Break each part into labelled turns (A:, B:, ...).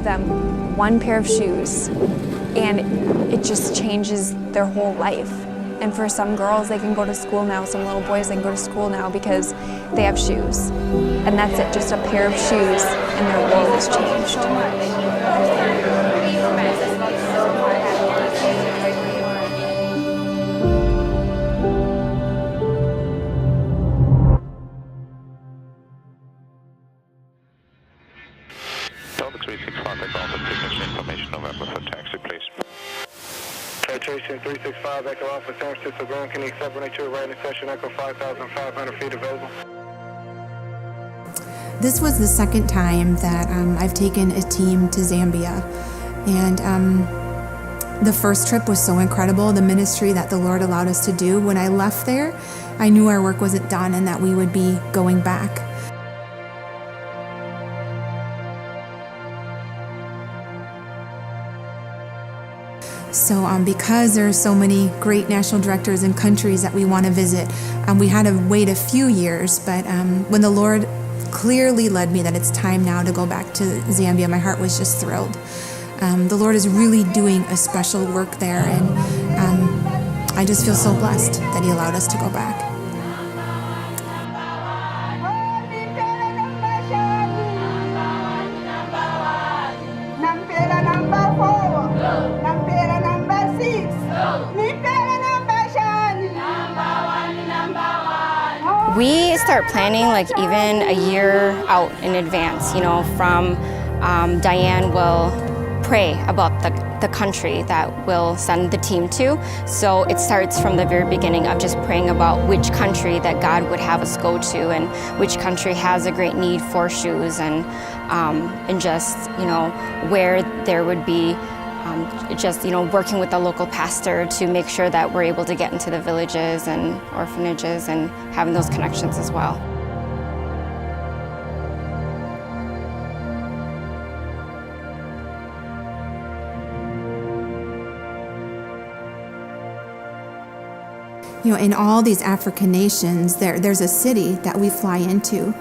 A: them one pair of shoes, and it just changes their whole life. And for some girls, they can go to school now, some little boys, they can go to school now because they have shoes. And that's it, just a pair of shoes, and their world has changed.
B: Delta 365, take off and signature information November for taxi, please.
C: Citation 365, Echo Alpha, San Francisco, Grand Canyon, 782, right in session, Echo 5,500 feet available.
D: This was the second time that I've taken a team to Zambia, and the first trip was so incredible, the ministry that the Lord allowed us to do. When I left there, I knew our work wasn't done and that we would be going back. So because there are so many great national directors and countries that we want to visit, we had to wait a few years, but when the Lord clearly led me that it's time now to go back to Zambia, my heart was just thrilled. The Lord is really doing a special work there, and I just feel so blessed that He allowed us to go back.
E: We start planning like even a year out in advance, you know, from Diane will pray about the country that we'll send the team to. So it starts from the very beginning of just praying about which country that God would have us go to and which country has a great need for shoes, and just, you know, where there would be just, you know, working with the local pastor to make sure that we're able to get into the villages and orphanages and having those connections as well.
D: You know, in all these African nations, there's a city that we fly into,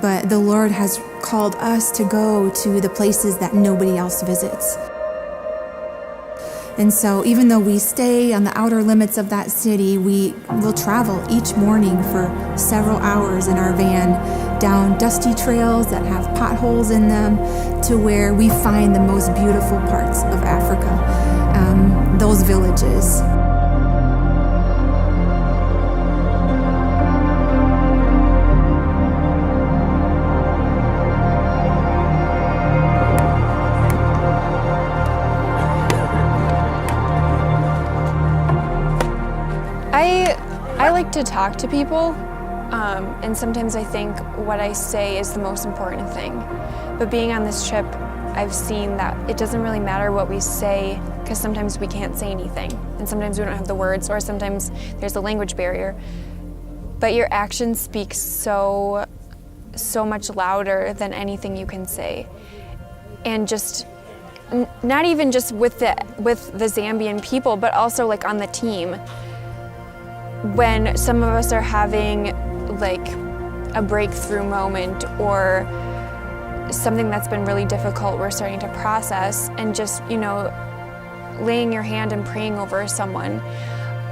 D: but the Lord has called us to go to the places that nobody else visits. And so even though we stay on the outer limits of that city, we will travel each morning for several hours in our van down dusty trails that have potholes in them to where we find the most beautiful parts of Africa, those villages.
A: I like to talk to people, and sometimes I think what I say is the most important thing. But being on this trip, I've seen that it doesn't really matter what we say, because sometimes we can't say anything, and sometimes we don't have the words, or sometimes there's a language barrier. But your actions speak so much louder than anything you can say. And just, not even just with the Zambian people, but also like on the team. When some of us are having like a breakthrough moment or something that's been really difficult we're starting to process, and just, you know, laying your hand and praying over someone,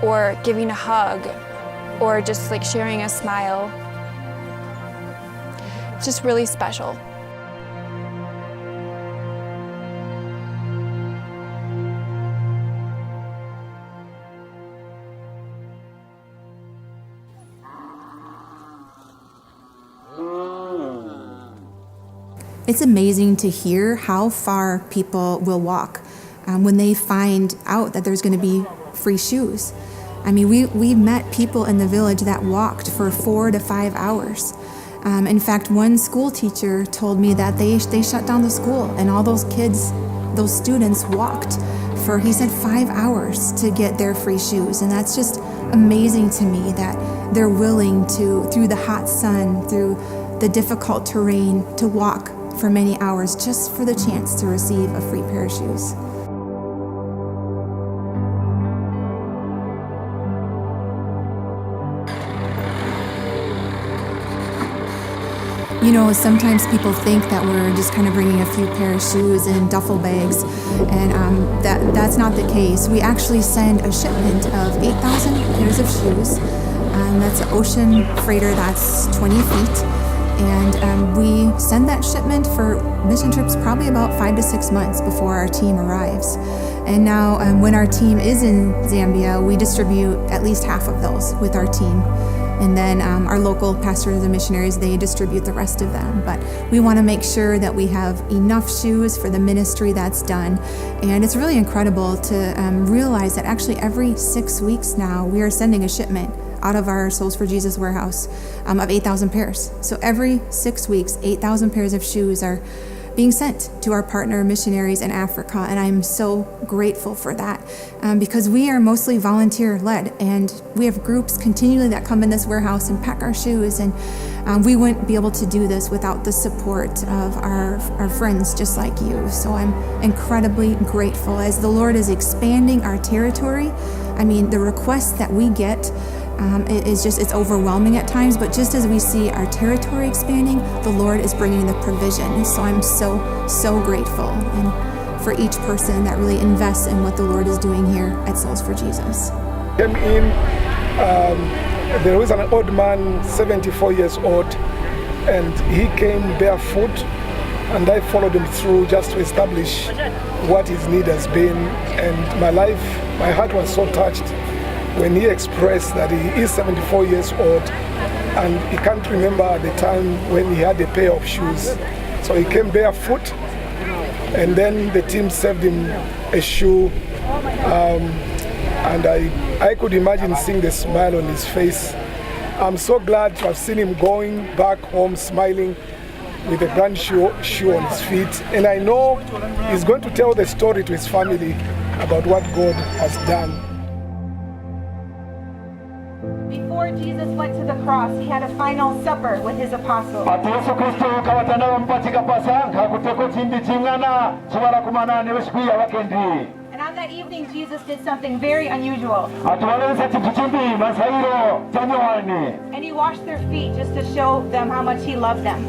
A: or giving a hug, or just like sharing a smile, it's just really special.
D: It's amazing to hear how far people will walk when they find out that there's going to be free shoes. I mean, we met people in the village that walked for 4 to 5 hours. In fact, one school teacher told me that they shut down the school and all those kids, those students walked for, he said, 5 hours to get their free shoes. And that's just amazing to me that they're willing to, through the hot sun, through the difficult terrain, to walk for many hours just for the chance to receive a free pair of shoes. You know, sometimes people think that we're just kind of bringing a few pair of shoes in duffel bags, and that's not the case. We actually send a shipment of 8,000 pairs of shoes. That's an ocean freighter that's 20 feet, and we send that shipment for mission trips probably about 5 to 6 months before our team arrives. And now when our team is in Zambia, we distribute at least half of those with our team. And then our local pastors and missionaries, they distribute the rest of them. But we want to make sure that we have enough shoes for the ministry that's done. And it's really incredible to realize that actually every 6 weeks now, we are sending a shipment out of our Souls for Jesus warehouse of 8,000 pairs. So every 6 weeks, 8,000 pairs of shoes are being sent to our partner missionaries in Africa, and I'm so grateful for that because we are mostly volunteer-led, and we have groups continually that come in this warehouse and pack our shoes, and we wouldn't be able to do this without the support of our friends just like you. So I'm incredibly grateful as the Lord is expanding our territory. I mean, the requests that we get it's overwhelming at times, but just as we see our territory expanding, the Lord is bringing the provision. So I'm so grateful, and for each person that really invests in what the Lord is doing here at Souls for Jesus.
F: Came in, there was an old man, 74 years old, and he came barefoot, and I followed him through just to establish what his need has been. And my heart was so touched when he expressed that he is 74 years old and he can't remember the time when he had a pair of shoes. So he came barefoot, and then the team served him a shoe, and I could imagine seeing the smile on his face. I'm so glad to have seen him going back home smiling with a brand shoe on his feet, and I know he's going to tell the story to his family about what God has done.
G: Before Jesus went to the cross, he had a final supper with his apostles. And on that evening, Jesus did something very unusual. And he washed their feet just to show them how much he loved them.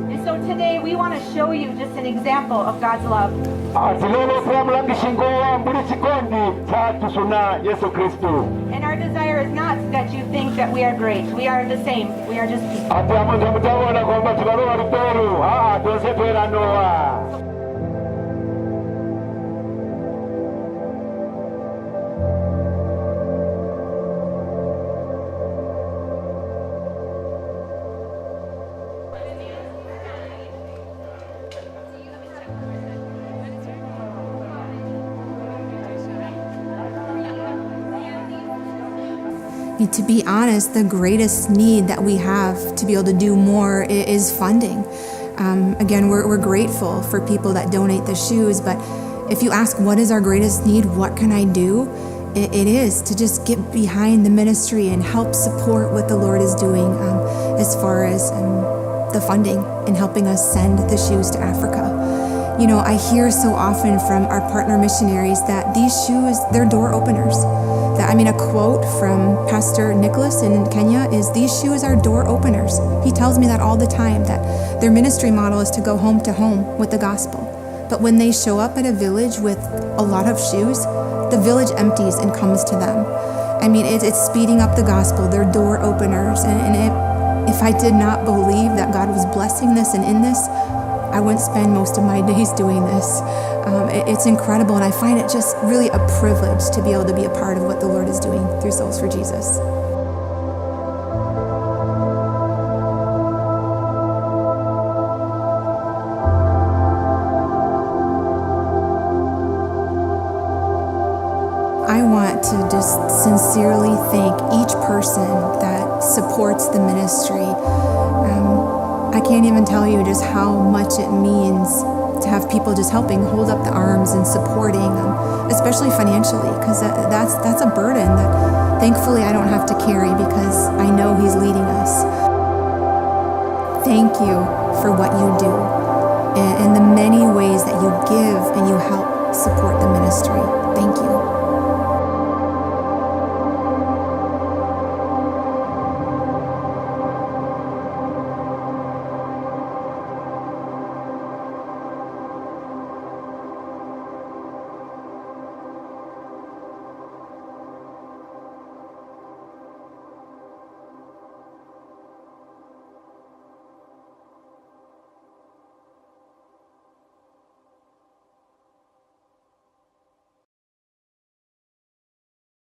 G: And so today we want to show you just an example of God's love. And our desire is not that you think that we are great. We are the same. We are just people.
D: To be honest, the greatest need that we have to be able to do more is funding. Again, we're grateful for people that donate the shoes, but if you ask what is our greatest need, what can I do? It is to just get behind the ministry and help support what the Lord is doing as far as the funding and helping us send the shoes to Africa. You know, I hear so often from our partner missionaries that these shoes, they're door openers. A quote from Pastor Nicholas in Kenya is, "These shoes are door openers." He tells me that all the time, that their ministry model is to go home to home with the gospel. But when they show up at a village with a lot of shoes, the village empties and comes to them. It's speeding up the gospel. They're door openers. And if I did not believe that God was blessing this and in this, I wouldn't spend most of my days doing this. It's incredible, and I find it just really a privilege to be able to be a part of what the Lord is doing through Souls for Jesus. I want to just sincerely thank each person that supports the ministry. I can't even tell you just how much it means to have people just helping hold up the arms and supporting, especially financially, because that's a burden that thankfully I don't have to carry because I know He's leading us. Thank you for what you do and the many ways that you give and you help support the ministry. Thank you.